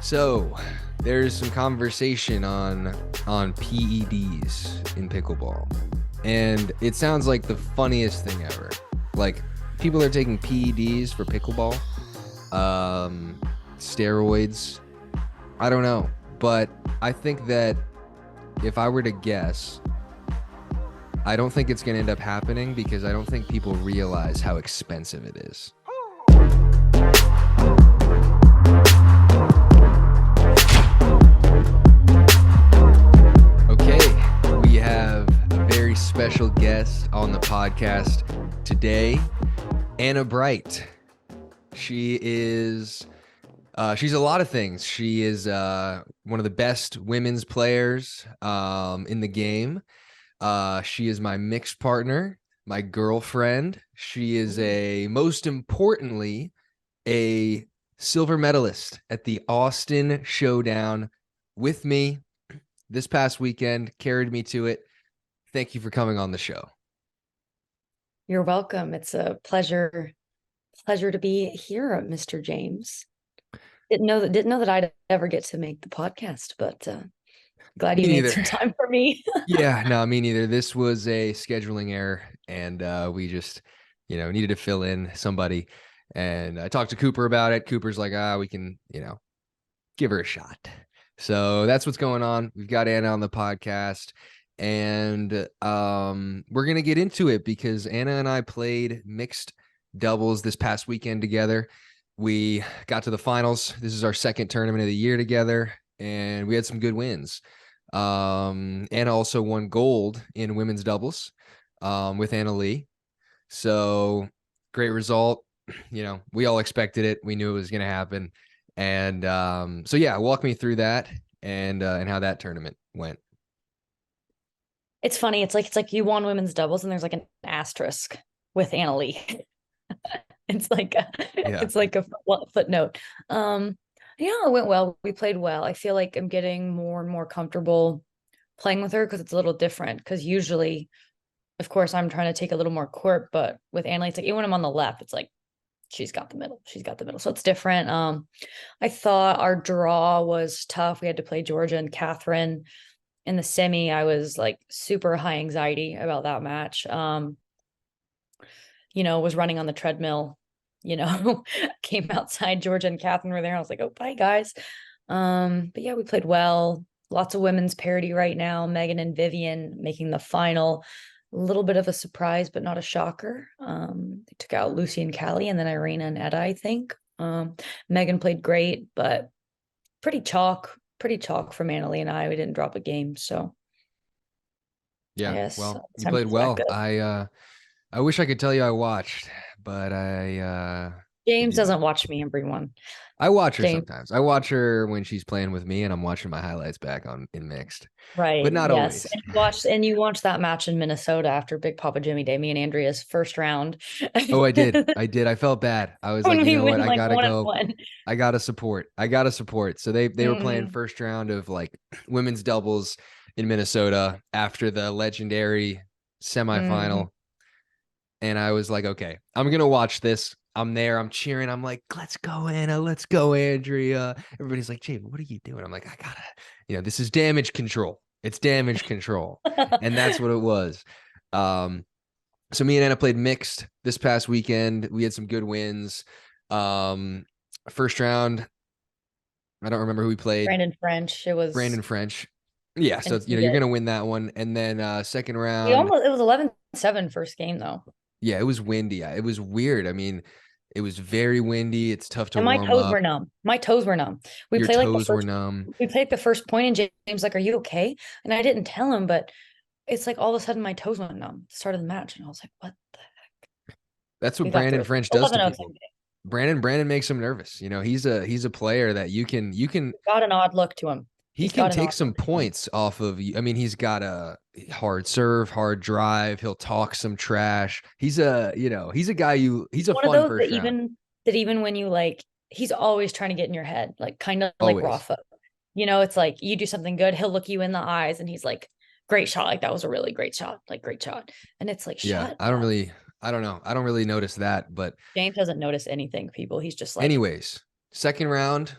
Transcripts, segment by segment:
So there's some conversation on PEDs in pickleball, and it sounds like the funniest thing ever. Like, people are taking PEDs for pickleball, steroids. I don't know, but I think that if I were to guess, I don't think it's going to end up happening because I don't think people realize how expensive it is. Okay, we have a very special guest on the podcast today, Anna Bright. She is she's a lot of things. She is one of the best women's players in the game. She is my mixed partner, my girlfriend. She is most importantly, a silver medalist at the Austin Showdown with me this past weekend, carried me to it. Thank you for coming on the show. You're welcome. It's a pleasure to be here, Mr. James. Didn't know that I'd ever get to make the podcast, but glad you made some time for me. Yeah, no, me neither. This was a scheduling error, and we just, needed to fill in somebody. And I talked to Cooper about it. Cooper's like, we can, give her a shot. So that's what's going on. We've got Anna on the podcast, and we're going to get into it because Anna and I played mixed doubles this past weekend together. We got to the finals. This is our second tournament of the year together, and we had some good wins. Anna also won gold in women's doubles with Anna Lee. So great result. We all expected it. We knew it was going to happen. And so, yeah, walk me through that and how that tournament went. It's funny. It's like you won women's doubles and there's like an asterisk with Anna Lee. It's like a footnote. Yeah, it went well. We played well. I feel like I'm getting more and more comfortable playing with her because it's a little different. Because usually, of course, I'm trying to take a little more court, but with Anna Lee, it's like even when I'm on the left, it's like she's got the middle. So it's different. I thought our draw was tough. We had to play Georgia and Catherine in the semi. I was like super high anxiety about that match. Was running on the treadmill, came outside, Georgia and Catherine were there. I was like, oh, bye guys. But yeah, we played well. Lots of women's parity right now. Megan and Vivian making the final. A little bit of a surprise, but not a shocker. They took out Lucy and Callie and then Irina and Etta, I think. Megan played great, but pretty chalk from Anna Lee and I. We didn't drop a game, so. Yeah, well, you played well. I wish I could tell you I watched, but James doesn't watch me, everyone. I watch her sometimes. I watch her when she's playing with me, and I'm watching my highlights back in mixed. Right. But not always. And you watched that match in Minnesota after Big Papa Jimmy Day, me and Andrea's first round. Oh, I did. I felt bad. I was like, you know what? I gotta go. I gotta support. So they were playing first round of like women's doubles in Minnesota after the legendary semifinal. And I was like, okay, I'm going to watch this. I'm there. I'm cheering. I'm like, let's go, Anna. Let's go, Andrea. Everybody's like, Jay, what are you doing? I'm like, I gotta, this is damage control. It's damage control. And that's what it was. So me and Anna played mixed this past weekend. We had some good wins. First round, I don't remember who we played. Brandon French. It was Brandon French. Yeah. So, you're going to win that one. And then second round. It was 11-7 first game, though. Yeah, it was windy. It was weird. I mean, it was very windy. It's tough to warm up. My toes were numb. Your toes were numb. We played the first point, and James like, "Are you okay?" And I didn't tell him, but it's like all of a sudden my toes went numb. Start of the match, and I was like, "What the heck?" That's what Brandon French does to people. Brandon makes him nervous. He's a player that you can. Got an odd look to him. He can take some points off of you. I mean, he's got a hard serve, hard drive. He'll talk some trash. He's a guy he's a one fun of those first that round. even when you like, he's always trying to get in your head, like kind of like Rafa. It's like you do something good, he'll look you in the eyes and he's like, great shot. Like that was a really great shot. Like great shot. And it's like, yeah, I don't know. I don't really notice that, but James doesn't notice anything, people. He's just like, anyways, second round,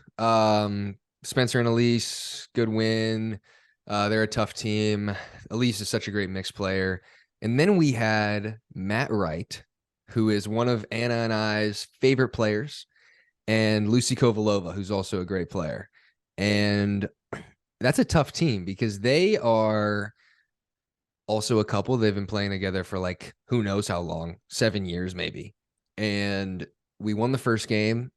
Spencer and Elise, good win. They're a tough team. Elise is such a great mixed player. And then we had Matt Wright, who is one of Anna and I's favorite players, and Lucy Kovalova, who's also a great player. And that's a tough team because they are also a couple. They've been playing together for like who knows how long, 7 years maybe. And we won the first game.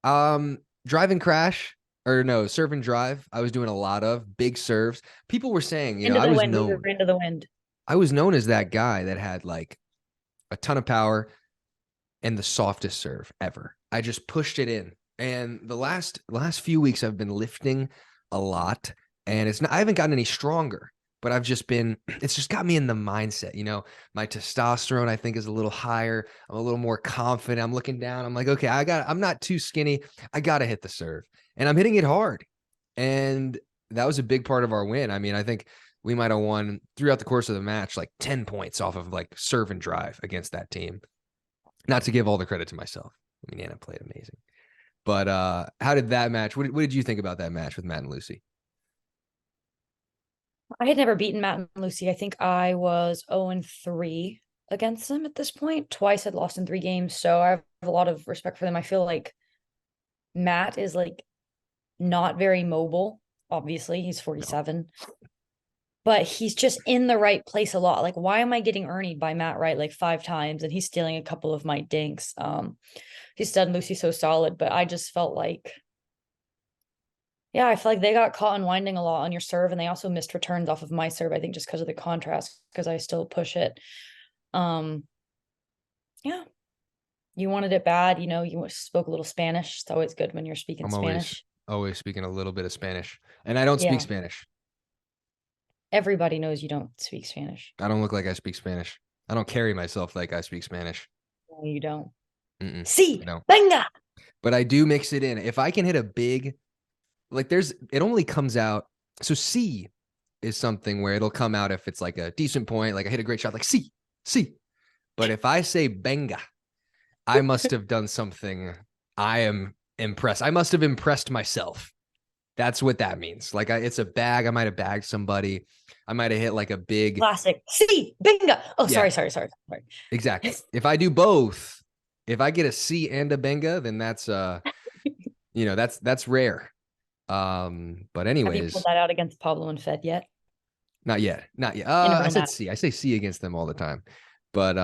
Drive and crash, or no, serve and drive. I was doing a lot of big serves. People were saying, Into the wind. We were into the wind. I was known as that guy that had like a ton of power and the softest serve ever. I just pushed it in. And the last few weeks I've been lifting a lot, and I haven't gotten any stronger, but it's just got me in the mindset. My testosterone, I think, is a little higher. I'm a little more confident. I'm looking down. I'm like, okay, I'm not too skinny. I got to hit the serve, and I'm hitting it hard. And that was a big part of our win. I mean, I think we might have won throughout the course of the match, like 10 points off of like serve and drive against that team. Not to give all the credit to myself. I mean, Anna played amazing. But how did that match? What did you think about that match with Matt and Lucy? I had never beaten Matt and Lucy. I think I was 0-3 against them at this point. Twice I'd lost in 3 games. So I have a lot of respect for them. I feel like Matt is like not very mobile. Obviously, he's 47. No. But he's just in the right place a lot. Like, why am I getting Ernied by Matt Wright like 5 times and he's stealing a couple of my dinks? He's done Lucy so solid, but I just felt like, yeah, I feel like they got caught unwinding a lot on your serve, and they also missed returns off of my serve, I think, just because of the contrast, because I still push it. Yeah. You wanted it bad, you spoke a little Spanish. It's always good when you're speaking Spanish. Always speaking a little bit of Spanish. And I don't speak Spanish. Everybody knows you don't speak Spanish. I don't look like I speak Spanish. I don't carry myself like I speak Spanish. No, you don't. Sí, venga. But I do mix it in. If I can hit a big, like it only comes out. So C is something where it'll come out if it's like a decent point, like I hit a great shot, like C. But if I say benga, I must have done something. I am impressed. I must have impressed myself. That's what that means. Like it's a bag. I might have bagged somebody. I might have hit like a big classic. C, benga. Oh, yeah. Sorry. Exactly. If I do both, if I get a C and a benga, then that's that's rare. But anyways, have you pulled that out against Pablo and Fed yet? Not yet. I said C. I say C against them all the time. But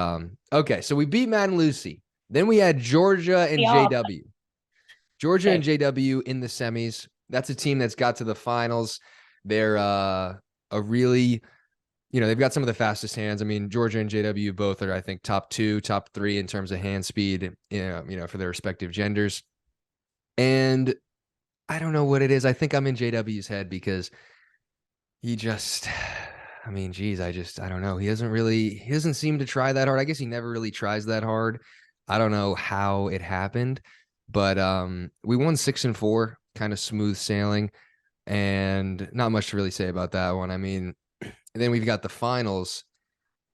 okay, so we beat Matt and Lucy. Then we had Georgia and JW. Georgia and JW in the semis. That's a team that's got to the finals. They're a really, they've got some of the fastest hands. I mean, Georgia and JW both are, I think, top 2, top 3 in terms of hand speed, for their respective genders. And I don't know what it is. I think I'm in JW's head because he just, I mean, geez, I don't know. He doesn't seem to try that hard. I guess he never really tries that hard. I don't know how it happened, but we won 6-4, kind of smooth sailing, and not much to really say about that one. I mean, then we've got the finals,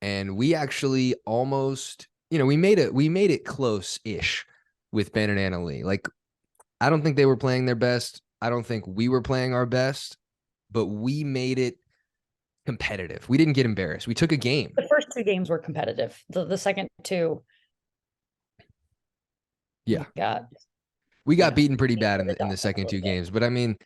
and we actually almost, we made it close-ish with Ben and Anna Lee. Like, I don't think they were playing their best. I don't think we were playing our best, but we made it competitive. We didn't get embarrassed. We took a game. The first 2 games were competitive. The second 2. Yeah. We got beaten pretty bad in the second 2 games, but I mean,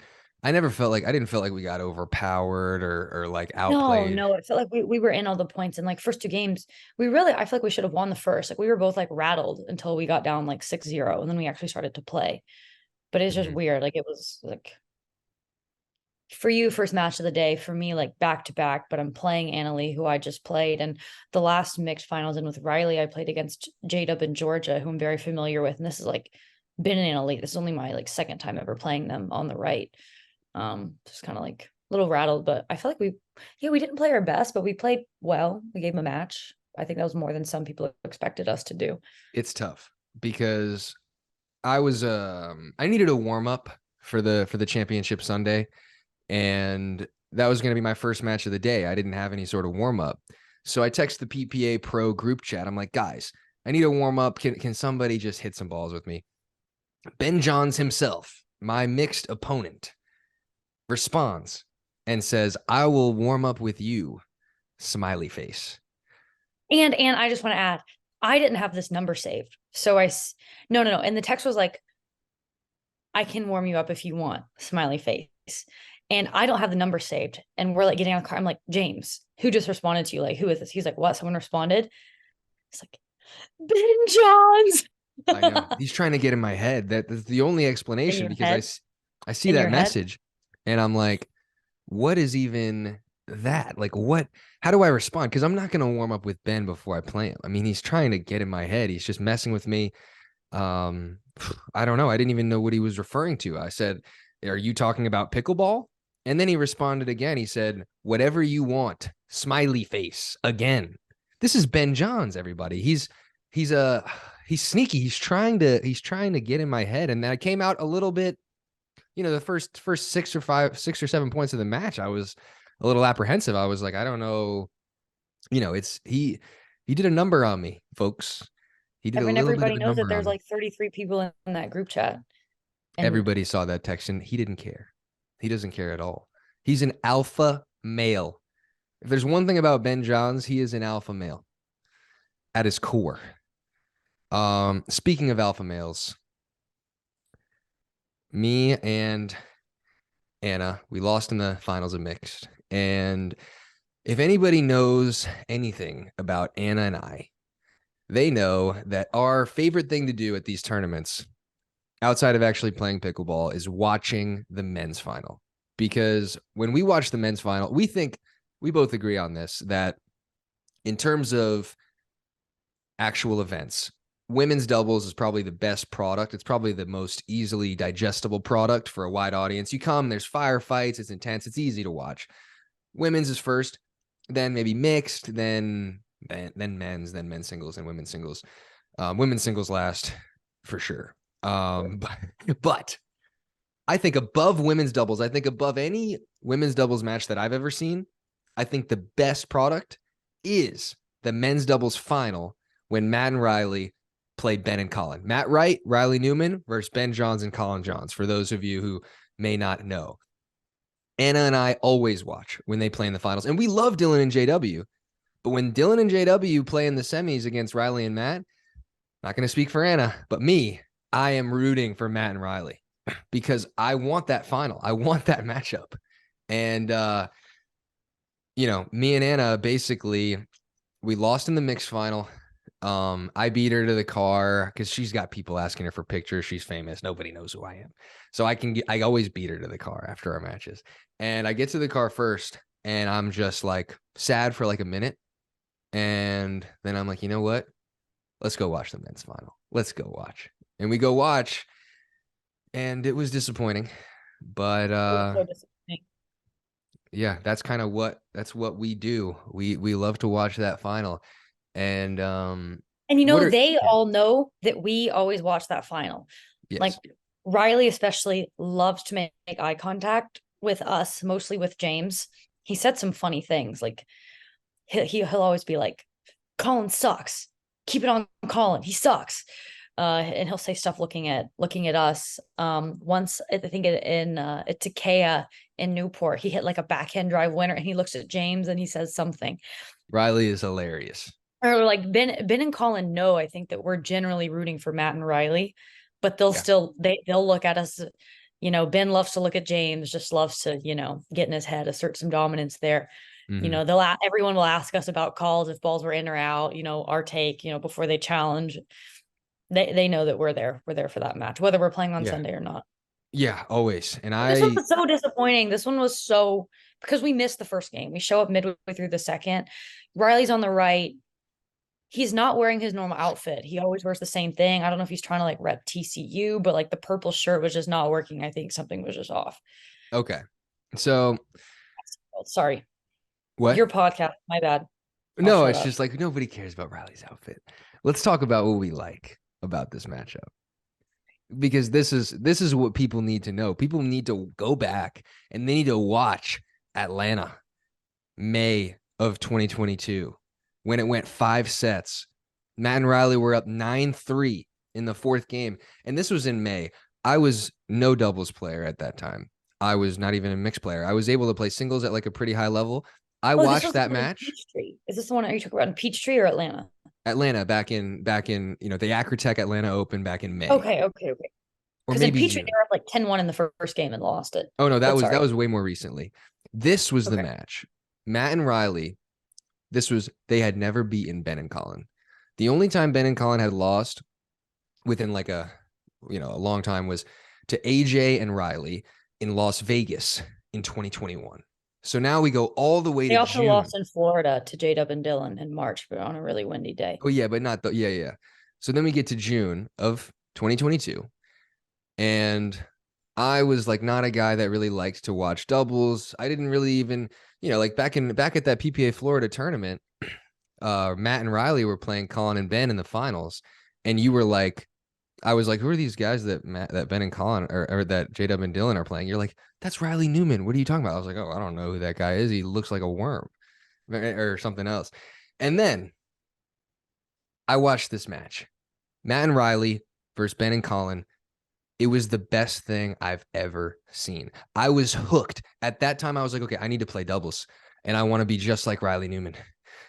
I didn't feel like we got overpowered or like outplayed. No, it felt like we were in all the points, and like first 2 games, I feel like we should have won the first. Like we were both like rattled until we got down like 6-0, and then we actually started to play. But it's just weird. Like it was like, for you, first match of the day, for me, like back to back, but I'm playing Anna Lee, who I just played. And the last mixed finals in with Riley, I played against J-Dub in Georgia, who I'm very familiar with. And this is like Ben and Anna Lee. This is only my like second time ever playing them on the right. Just kind of like a little rattled, but I feel like we didn't play our best, but we played well. We gave them a match. I think that was more than some people expected us to do. It's tough because I needed a warm up for the championship Sunday, and that was going to be my first match of the day. I didn't have any sort of warm up. So I text the PPA Pro group chat. I'm like, guys, I need a warm up. Can somebody just hit some balls with me? Ben Johns himself my mixed opponent responds and says, "I will warm up with you," smiley face. And I just want to add, I didn't have this number saved. So no. And the text was like, "I can warm you up if you want," smiley face. And I don't have the number saved. And we're like getting out of the car. I'm like, "James, who just responded to you? Like, who is this?" He's like, "What? Someone responded?" It's like, Ben Johns. I know. He's trying to get in my head. That's the only explanation, because I see that message and I'm like, what is even that? Like, how do I respond? Because I'm not going to warm up with Ben before I play him. I mean, he's trying to get in my head. He's just messing with me. I don't know. I didn't even know what he was referring to. I said, "Are you talking about pickleball?" And then he responded again. He said, "Whatever you want," smiley face again. This is Ben Johns, everybody. He's sneaky. He's trying to get in my head. And I came out a little bit, the first 6 or 7 points of the match, I was a little apprehensive. I was like, I don't know. He did a number on me, folks. He did a little everybody bit of knows that number there's on me. like 33 people in that group chat. And everybody saw that text and he didn't care. He doesn't care at all. He's an alpha male. If there's one thing about Ben Johns, he is an alpha male at his core. Speaking of alpha males, me and Anna, we lost in the finals of mixed. And if anybody knows anything about Anna and I, they know that our favorite thing to do at these tournaments, outside of actually playing pickleball, is watching the men's final. Because when we watch the men's final, we both agree on this, that in terms of actual events, women's doubles is probably the best product. It's probably the most easily digestible product for a wide audience. You come, there's firefights, it's intense, it's easy to watch. Women's is first, then maybe mixed, then men's, then men's singles and women's singles. Women's singles last for sure. But I think above women's doubles, I think above any women's doubles match that I've ever seen, I think the best product is the men's doubles final when Matt and Riley played Ben and Colin. Matt Wright, Riley Newman versus Ben Johns and Colin Johns, for those of you who may not know. Anna and I always watch when they play in the finals. And we love Dylan and JW. But when Dylan and JW play in the semis against Riley and Matt, not going to speak for Anna, but me, I am rooting for Matt and Riley because I want that final. I want that matchup. And, me and Anna, basically, we lost in the mixed final. I beat her to the car because she's got people asking her for pictures. She's famous. Nobody knows who I am. So I always beat her to the car after our matches. And I get to the car first and I'm just like sad for like a minute. And then I'm like, you know what? Let's go watch the men's final. Let's go watch. And we go watch. And it was disappointing. But so disappointing. Yeah, that's kind of what we do. We love to watch that final. And they all know that we always watch that final. Yes. Like Riley especially loves to make eye contact with us, mostly with James. He said some funny things. Like he'll always be like, "Colin sucks. Keep it on Colin. He sucks." And he'll say stuff looking at us. Once I think in Takea in Newport, he hit like a backhand drive winner, and he looks at James and he says something. Riley is hilarious. Or like Ben and Colin know, I think, that we're generally rooting for Matt and Riley, but they'll look at us. Ben loves to look at James, just loves to, get in his head, assert some dominance there. Mm-hmm. Everyone will ask us about calls, if balls were in or out, our take, before they challenge. They know that we're there for that match, whether we're playing on Sunday or not. Yeah, always. And this one was so disappointing. This one was because we missed the first game. We show up midway through the second. Riley's on the right. He's not wearing his normal outfit. He always wears the same thing. I don't know if he's trying to like rep TCU, but like the purple shirt was just not working. I think something was just off. Okay. So sorry. What? Your podcast, my bad. No, it's just like nobody cares about Riley's outfit. Let's talk about what we like about this matchup. Because this is what people need to know. People need to go back and they need to watch Atlanta, May of 2022. When it went 5 sets. Matt and Riley were up 9-3 in the 4th game. And this was in May. I was no doubles player at that time. I was not even a mixed player. I was able to play singles at like a pretty high level. I Oh, this watched was the that one in match. Peachtree. Is this the one are you talking about in Peachtree or Atlanta? Atlanta back in the Acrotech Atlanta Open back in May Okay. or Because in maybe Peachtree, they June. were up like 10-1 in the first game and lost it. Oh no, that But was sorry. way more recently. This was the Okay. match. Matt and Riley. They had never beaten Ben and Colin. The only time Ben and Colin had lost within like a long time was to AJ and Riley in Las Vegas in 2021. So now we go all the way They to also June. lost in Florida to J-Dub and Dylan in March, but on a really windy day. Oh yeah, but not the yeah. So then we get to June of 2022, and I was like not a guy that really liked to watch doubles. I didn't really even, like back at that PPA Florida tournament, Matt and Riley were playing Colin and Ben in the finals, and you were like, I was like, who are these guys that Ben and Colin or that J-Dub and Dylan are playing? You're like, that's Riley Newman. What are you talking about? I was like, oh, I don't know who that guy is. He looks like a worm or something else. And then I watched this match, Matt and Riley versus Ben and Colin. It was the best thing I've ever seen. I was hooked. At that time, I was like, okay, I need to play doubles and I want to be just like Riley Newman.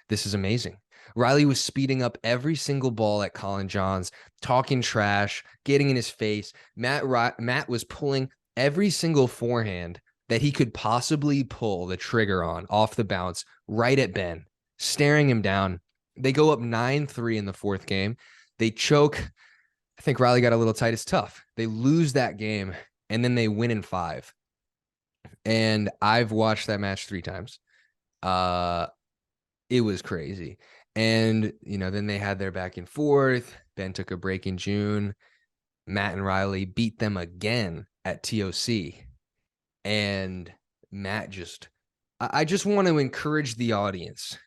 This is amazing. Riley was speeding up every single ball at Colin Johns, talking trash, getting in his face. Matt was pulling every single forehand that he could possibly pull the trigger on off the bounce right at Ben, staring him down. They go up 9-3 in the fourth game. They choke. I think Riley got a little tight. It's tough. They lose that game and then they win in 5. And I've watched that match 3 times. It was crazy. And, then they had their back and forth. Ben took a break in June. Matt and Riley beat them again at TOC. And Matt I just want to encourage the audience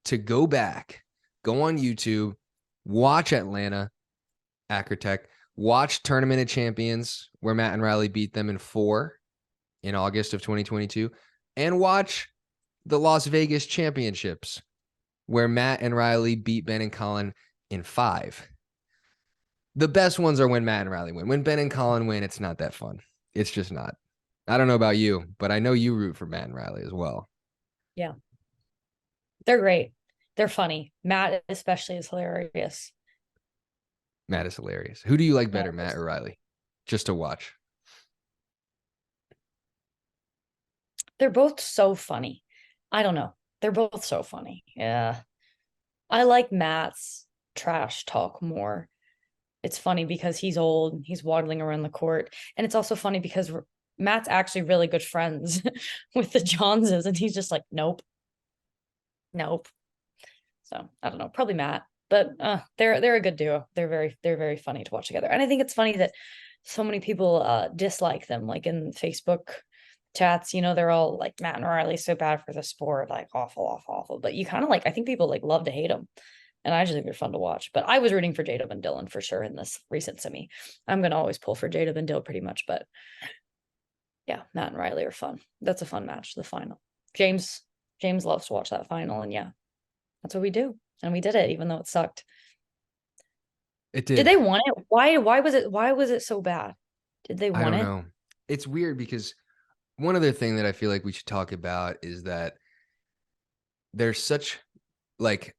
to go back, go on YouTube, watch Atlanta, Acrotech, watch Tournament of Champions where Matt and Riley beat them in 4 in August of 2022, and watch the Las Vegas Championships where Matt and Riley beat Ben and Colin in 5. The best ones are when Matt and Riley win. When Ben and Colin win, it's not that fun. It's just not. I don't know about you, but I know you root for Matt and Riley as well. Yeah. They're great. They're funny. Matt especially is hilarious. Matt is hilarious. Who do you like better, Matt or Riley? Just to watch. They're both so funny. I don't know. They're both so funny. Yeah. I like Matt's trash talk more. It's funny because he's old, he's waddling around the court. And it's also funny because Matt's actually really good friends with the Johnses. And he's just like, nope. So I don't know, probably Matt. But they're a good duo. They're very funny to watch together. And I think it's funny that so many people dislike them, like in Facebook chats, they're all like Matt and Riley so bad for the sport, like awful. But you kind of like, I think people like love to hate them. And I just think they're fun to watch. But I was rooting for J-Dub and Dylan for sure in this recent semi. I'm gonna always pull for J-Dub and Dylan pretty much, but yeah, Matt and Riley are fun. That's a fun match, the final. James loves to watch that final, and yeah, that's what we do. And we did it, even though it sucked. It did. Did they want it? Why was it so bad? Did they want it? I don't know. It's weird because one other thing that I feel like we should talk about is that there's such like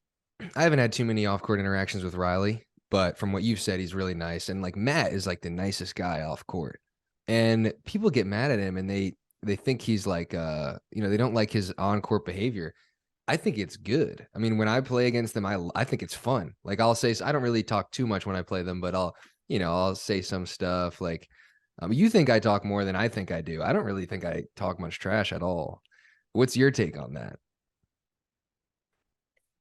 I haven't had too many off-court interactions with Riley, but from what you've said, he's really nice. And like Matt is like the nicest guy off court. And people get mad at him and they think he's like they don't like his on-court behavior. I think it's good. I mean, when I play against them, I think it's fun. Like I'll say, I don't really talk too much when I play them, but I'll say some stuff like, you think I talk more than I think I do. I don't really think I talk much trash at all. What's your take on that?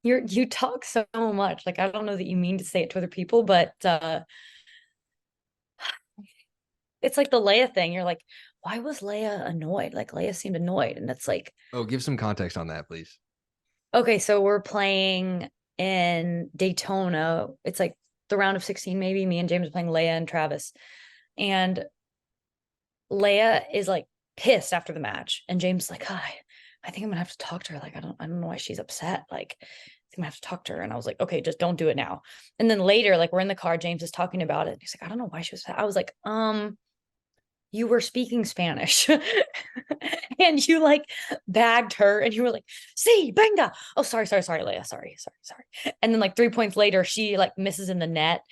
You talk so much. Like, I don't know that you mean to say it to other people, but it's like the Leia thing. You're like, why was Leia annoyed? Like Leia seemed annoyed. And it's like, oh, give some context on that, please. okay, so we're playing in Daytona. It's like the round of 16, maybe. Me and James are playing Leia and Travis. And Leia is like pissed after the match. And James is like, hi, I think I'm gonna have to talk to her. Like, I don't know why she's upset. Like, I think I'm gonna have to talk to her. And I was like, okay, just don't do it now. And then later, like we're in the car, James is talking about it. He's like, I don't know why she was upset. I was like, you were speaking Spanish and you like bagged her and you were like, see, venga. Oh, sorry, Leia. Sorry. And then like 3 points later, she like misses in the net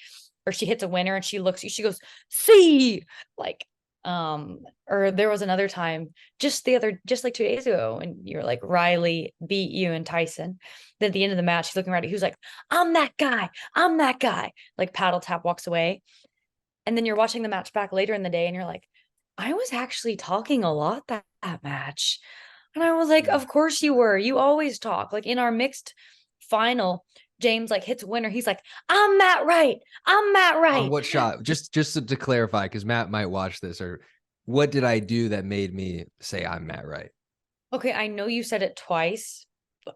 or she hits a winner and she looks, she goes, see, like, or there was another time just like 2 days ago, and you're like, Riley beat you and Tyson. Then at the end of the match, he's looking around at you, who's like, I'm that guy. Like paddle tap walks away. And then you're watching the match back later in the day and you're like, I was actually talking a lot that match. And I was like, of course you were. You always talk. Like in our mixed final, James like hits winner. He's like, I'm Matt Wright. On what shot? Just to clarify, because Matt might watch this, or what did I do that made me say I'm Matt Wright? Okay, I know you said it twice.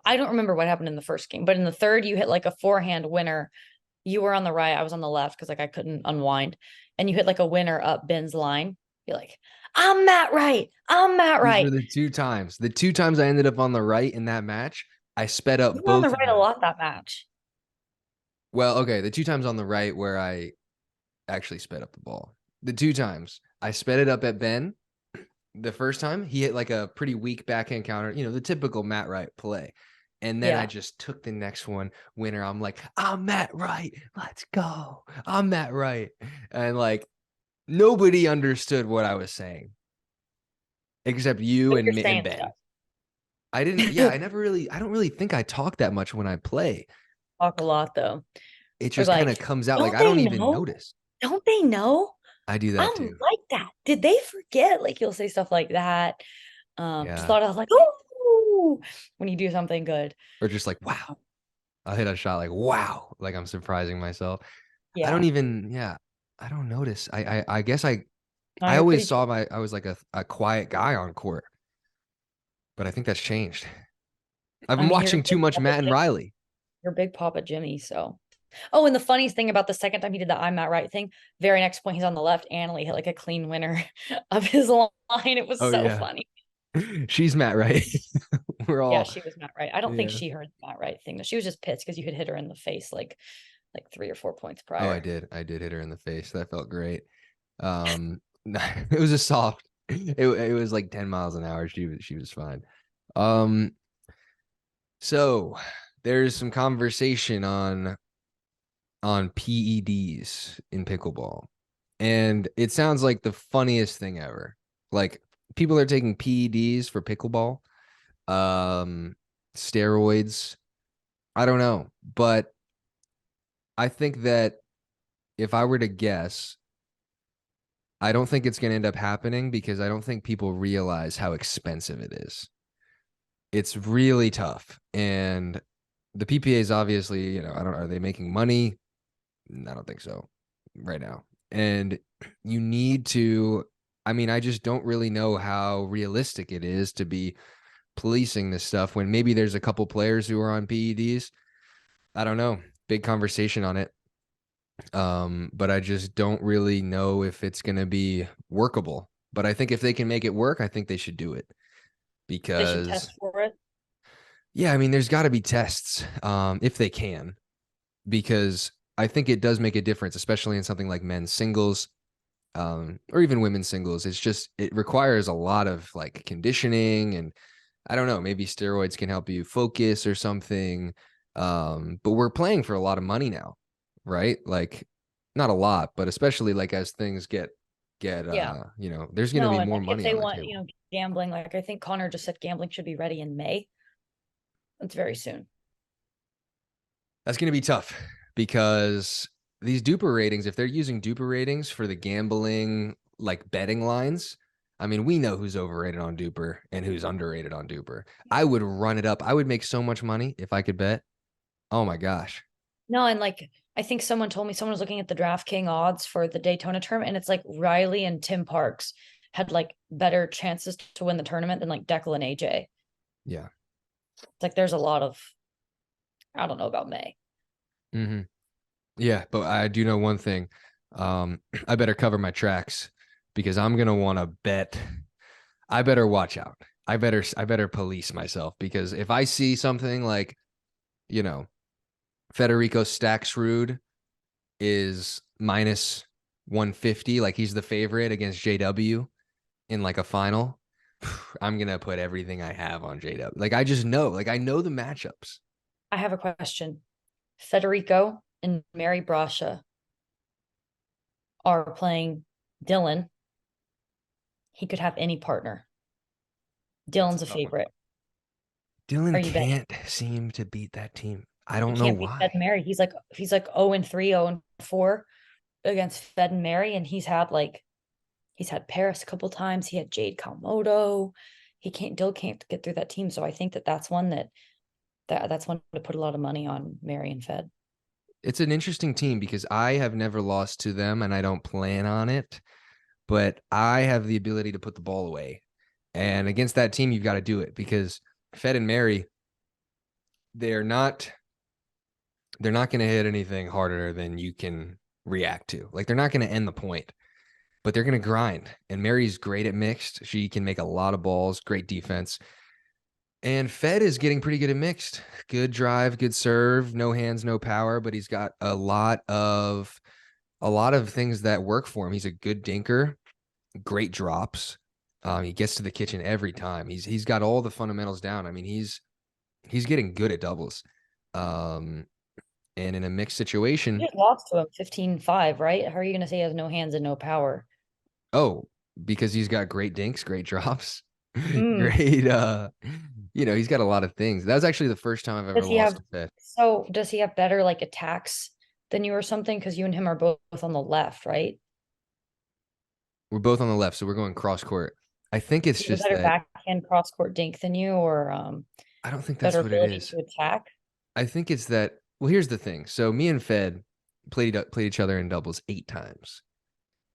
I don't remember what happened in the first game, but in the third, you hit like a forehand winner. You were on the right, I was on the left because like I couldn't unwind. And you hit like a winner up Ben's line. You're like, I'm Matt Wright. These were the two times. The two times I ended up on the right in that match, I sped up You were on both the of right a them. lot that match. Well, okay, the two times on the right where I actually sped up the ball. The two times I sped it up at Ben. The first time he hit like a pretty weak backhand counter, the typical Matt Wright play. And then I just took the next one winner. I'm like, I'm Matt Wright. Let's go. I'm Matt Wright. And like nobody understood what I was saying except you and Ben. Stuff. I don't really think I talk that much when I play. Talk a lot though. It just kind of comes out like I don't even notice. Don't they know? I do that too. Like that. Did they forget? Like you'll say stuff like that. Just thought I was like, oh, when you do something good. Or just like, wow. I'll hit a shot like, wow. Like I'm surprising myself. Yeah. I don't notice. I guess I always saw I was like a quiet guy on court. But I think that's changed. I've been watching too much Matt and Riley. You're big Papa Jimmy, so. Oh, and the funniest thing about the second time he did the I'm Matt Right thing, very next point he's on the left. Annalie hit like a clean winner of his line. It was so funny. She's Matt Right. Yeah, she was Matt Right. I don't think she heard the Matt Right thing. She was just pissed because you had hit her in the face like 3 or 4 points prior. Oh, I did hit her in the face. That felt great. It was a soft. It was like 10 miles an hour. She was fine. So there's some conversation on PEDs in pickleball. And it sounds like the funniest thing ever. Like people are taking PEDs for pickleball. Steroids. I don't know, but I think that if I were to guess, I don't think it's going to end up happening because I don't think people realize how expensive it is. It's really tough. And the PPAs obviously, are they making money? I don't think so right now. And you need to, I just don't really know how realistic it is to be policing this stuff when maybe there's a couple players who are on PEDs. I don't know. Big conversation on it. But I just don't really know if it's going to be workable. But I think if they can make it work, I think they should do it because they should test for it. Yeah, there's got to be tests if they can, because I think it does make a difference, especially in something like men's singles or even women's singles. It requires a lot of like conditioning, and I don't know, maybe steroids can help you focus or something. But we're playing for a lot of money now, right? Like not a lot, but especially like as things get there's going to be more money on the table. Gambling, like I think Connor just said gambling should be ready in May. That's very soon. That's going to be tough because these duper ratings, if they're using duper ratings for the gambling, like betting lines, we know who's overrated on duper and who's underrated on duper. I would run it up. I would make so much money if I could bet. Oh my gosh. No, and like I think someone told me someone was looking at the DraftKings odds for the Daytona tournament, and it's like Riley and Tim Parks had like better chances to win the tournament than like Declan and AJ. Yeah. It's like there's a lot of, I don't know about May. Mm-hmm. Yeah, but I do know one thing. I better cover my tracks because I'm gonna want to bet. I better watch out. I better police myself, because if I see something like, Federico Staksrud is minus 150, like he's the favorite against JW, in like a final, I'm gonna put everything I have on JW. Like I just know, like I know the matchups. I have a question. Federico and Mary Brasha are playing Dylan. He could have any partner. That's a Dylan's a tough one. favorite. Are Dylan you betting? can't seem to beat that team. I He don't know can't beat Fed why. and Mary. He's like 0-3, 0-4 against Fed and Mary, and he's had Paris a couple times. He had Jade Kamoto. Dill can't get through that team. So I think that's one that's one to put a lot of money on Mary and Fed. It's an interesting team because I have never lost to them and I don't plan on it, but I have the ability to put the ball away. And against that team, you've got to do it because Fed and Mary, they're not going to hit anything harder than you can react to. Like they're not going to end the point, but they're going to grind. And Mary's great at mixed. She can make a lot of balls, great defense. And Fed is getting pretty good at mixed. Good drive, good serve, no hands, no power, but he's got a lot of things that work for him. He's a good dinker, great drops. He gets to the kitchen every time. He's got all the fundamentals down. I mean, he's getting good at doubles. And in a mixed situation, You just lost to him 15-5, right? How are you going to say he has no hands and no power? oh, because he's got great dinks, great drops, Mm. great he's got a lot of things. That was actually the first time I've ever Does he lost have to Fed. so does he have better like attacks than you or something? Because you and him are both on the left, right? We're both on the left, so we're going cross court. I think it's Does he have a just better that backhand cross court dink than you, or I don't think better that's what it ability is. to attack? I think it's that. Well, here's the thing. So me and Fed played each other in doubles 8 times,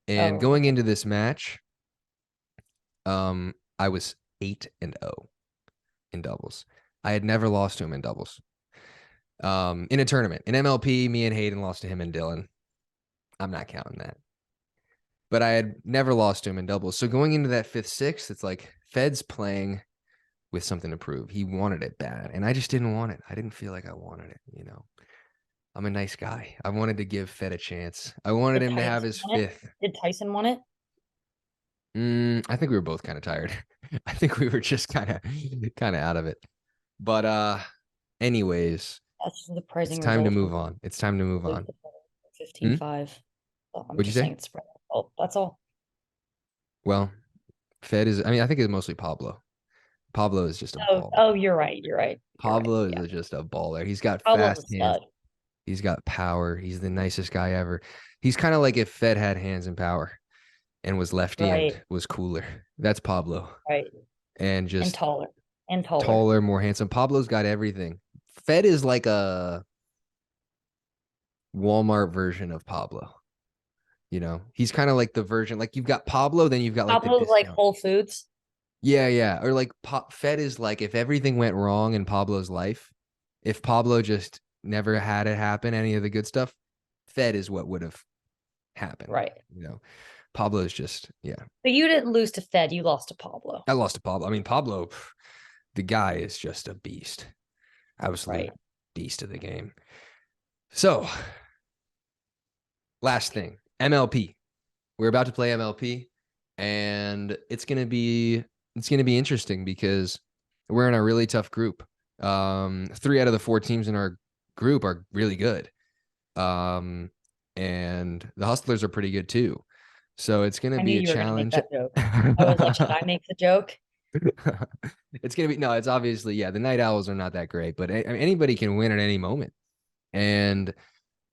and Oh, going okay. into this match, I was 8-0 in doubles. I had never lost to him in doubles. In a tournament in MLP, me and Hayden lost to him and Dylan. I'm not counting that, but I had never lost to him in doubles. So going into that fifth, sixth, it's like Fed's playing with something to prove. He wanted it bad, and I just didn't want it. I didn't feel like I wanted it. I'm a nice guy. I wanted to give Fed a chance. I wanted Did him to have Tyson his want it? fifth. Did Tyson want it? I think we were both kind of tired. I think we were just kind of out of it. But anyways, That's the it's surprising time to result. move on. It's time to move on. 15-5. Oh, I'm What'd you just saying say? it's spread. Oh, that's all. Well, Fed is. I mean, I think it's mostly Pablo. Pablo is just a baller. Oh, you're right. You're right. You're right. Pablo Yeah. is just a baller. He's got Pablo's a fast hands. stud. He's got power. He's the nicest guy ever. He's kind of like if Fed had hands and power and was lefty and Right. was cooler. That's Pablo. Right. And And just taller. And taller. taller, more handsome. Pablo's got everything. Fed is like a Walmart version of Pablo. He's kind of like the version, like you've got Pablo, then you've got like the Pablo's like discount. Whole Foods. Yeah, yeah. Or like Fed is like if everything went wrong in Pablo's life, if Pablo just never had it happen, any of the good stuff, Fed is what would have happened. Right. Pablo is just, yeah. But you didn't lose to Fed. You lost to Pablo. I lost to Pablo. I mean, Pablo, the guy is just a beast. Absolute Right. beast of the game. So, last thing, MLP. We're about to play MLP, and it's gonna be interesting because we're in a really tough group. 3 out of the 4 teams in our group are really good. And the Hustlers are pretty good too. So it's gonna I knew be a you were going to make challenge. that joke. I was like, should I make the joke? It's gonna be no. It's obviously the Night Owls are not that great, but anybody can win at any moment, and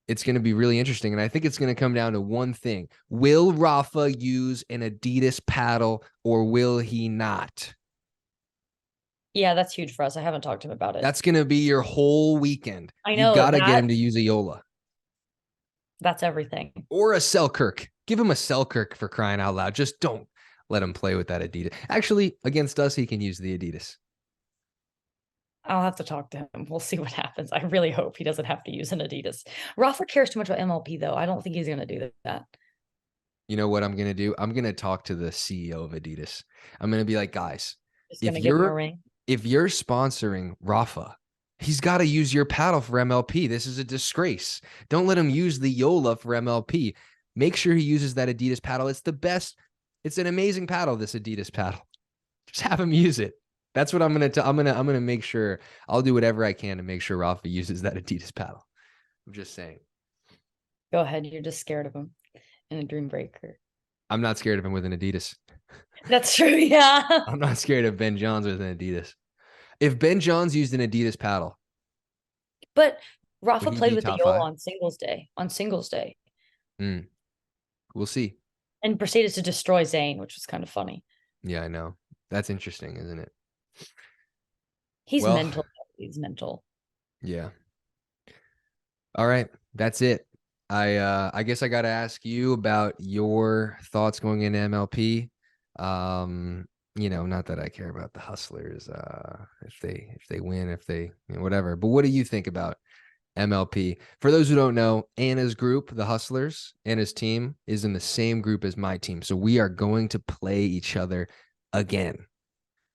it's going to be really interesting. And I think it's going to come down to one thing: will Rafa use an Adidas paddle or will he not? Yeah, that's huge for us. I haven't talked to him about it. That's going to be your whole weekend. I You know got to get that. him to use a Yola That's everything. or a Selkirk. Give him a Selkirk, for crying out loud. Just don't let him play with that Adidas. Actually, against us, he can use the Adidas. I'll have to talk to him. We'll see what happens. I really hope he doesn't have to use an Adidas. Rafa cares too much about MLP, though. I don't think he's going to do that. You know what I'm going to do? I'm going to talk to the CEO of Adidas. I'm going to be like, guys, Just going to give him a ring. if you're sponsoring Rafa, he's got to use your paddle for MLP. This is a disgrace. Don't let him use the Yola for MLP. Make sure he uses that Adidas paddle. It's the best. It's an amazing paddle, this Adidas paddle. Just have him use it. That's what I'm gonna make sure. I'll do whatever I can to make sure Rafa uses that Adidas paddle. I'm just saying. Go ahead. You're just scared of him in a dream breaker. I'm not scared of him with an Adidas. That's true. Yeah. I'm not scared of Ben Johns with an Adidas. If Ben Johns used an Adidas paddle, but Rafa would he played be with the top Yola five? on singles day. We'll see. And proceeded to destroy Zane, which was kind of funny. Yeah, I know. That's interesting, isn't it? He's Well, mental. He's mental. yeah. All right, that's it. I guess I got to ask you about your thoughts going into MLP. Not that I care about the Hustlers, if they win, if they whatever. But what do you think about MLP? For those who don't know, Anna's group, the Hustlers, Anna's team is in the same group as my team, so we are going to play each other again.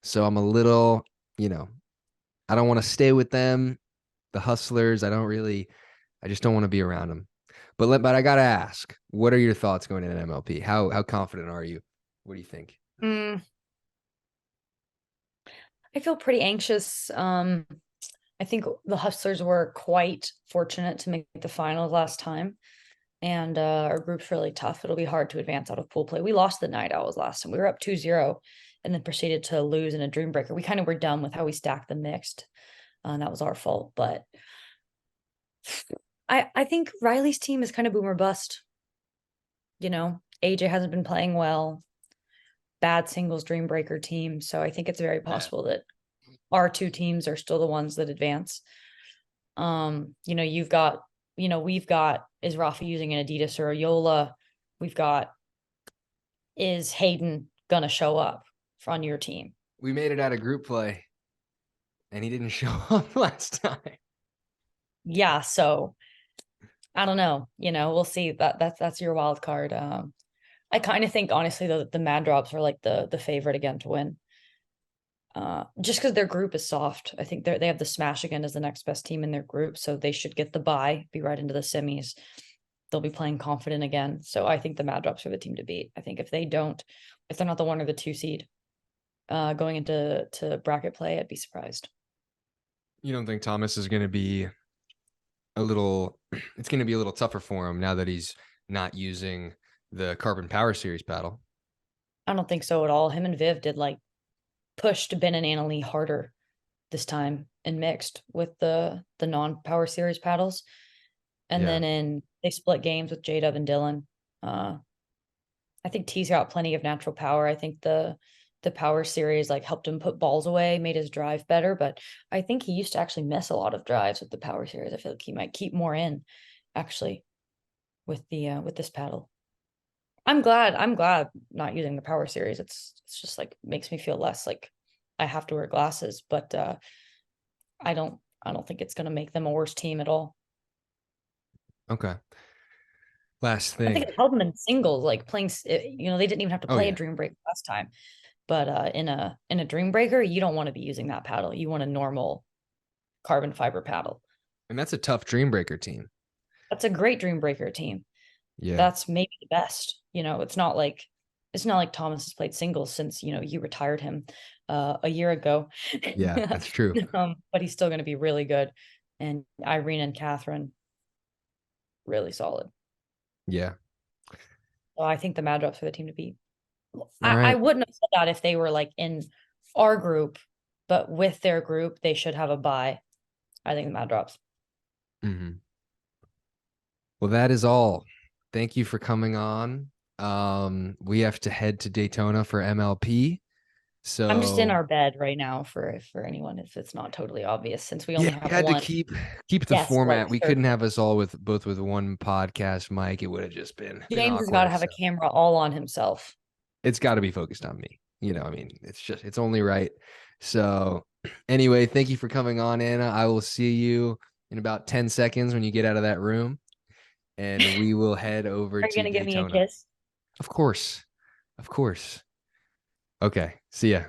So I'm a little, I don't want to stay with them, the Hustlers. I just don't want to be around them. But I gotta ask, what are your thoughts going into MLP? How confident are you? What do you think? I feel pretty anxious. I think the Hustlers were quite fortunate to make the finals last time. And our group's really tough. It'll be hard to advance out of pool play. We lost the Night Owls last time. We were up 2-0 and then proceeded to lose in a Dream Breaker. We kind of were done with how we stacked the mixed. And that was our fault. But I think Riley's team is kind of boomer bust. AJ hasn't been playing well. Bad singles Dream Breaker team. So I think it's very possible that our two teams are still the ones that advance. We've got, is Rafa using an Adidas or a Yola? We've got, is Hayden gonna show up on your team? We made it out of group play and he didn't show up last time. Yeah, so I don't know. We'll see. That's your wild card. I kind of think honestly the Mad Drops are like the favorite again to win. Just because their group is soft. I think they have the Smash again as the next best team in their group, so they should get the bye, be right into the semis. They'll be playing confident again. So I think the Mad Drops are the team to beat. I think if they're not the 1 or the 2 seed going into bracket play, I'd be surprised. You don't think Thomas is going to be it's going to be a little tougher for him now that he's not using the Carbon Power Series paddle? I don't think so at all. Him and Viv did pushed Ben and Annalie harder this time in mixed with the non-Power Series paddles. And then they split games with J-Dub and Dylan. I think T's got plenty of natural power. I think the Power Series helped him put balls away, made his drive better, but I think he used to actually miss a lot of drives with the Power Series. I feel like he might keep more in actually with this paddle. I'm glad not using the Power Series. It's just makes me feel less like I have to wear glasses, but I don't think it's going to make them a worse team at all. Okay. Last thing. I think it helped them in singles, playing, they didn't even have to play a Dream Breaker last time. But in a Dream Breaker, you don't want to be using that paddle. You want a normal carbon fiber paddle. And that's a tough Dream Breaker team. That's a great Dream Breaker team. Yeah. That's maybe the best. It's not like Thomas has played singles since, you retired him a year ago. Yeah, that's true. But he's still going to be really good. And Irene and Catherine, really solid. Yeah. So I think the Mad Drops are the team to beat. Right. I wouldn't have said that if they were in our group, but with their group, they should have a bye. I think the Mad Drops. Mm-hmm. Well, that is all. Thank you for coming on. We have to head to Daytona for MLP. So I'm just in our bed right now for anyone if it's not totally obvious, since we only have had one. to keep the format. We couldn't have us all with one podcast mic. It would have just been James has got to have a camera all on himself. It's got to be focused on me. It's only right. So anyway, thank you for coming on, Anna. I will see you in about 10 seconds when you get out of that room, and we will head over Are you going to give me a kiss? Of course. Okay. See ya.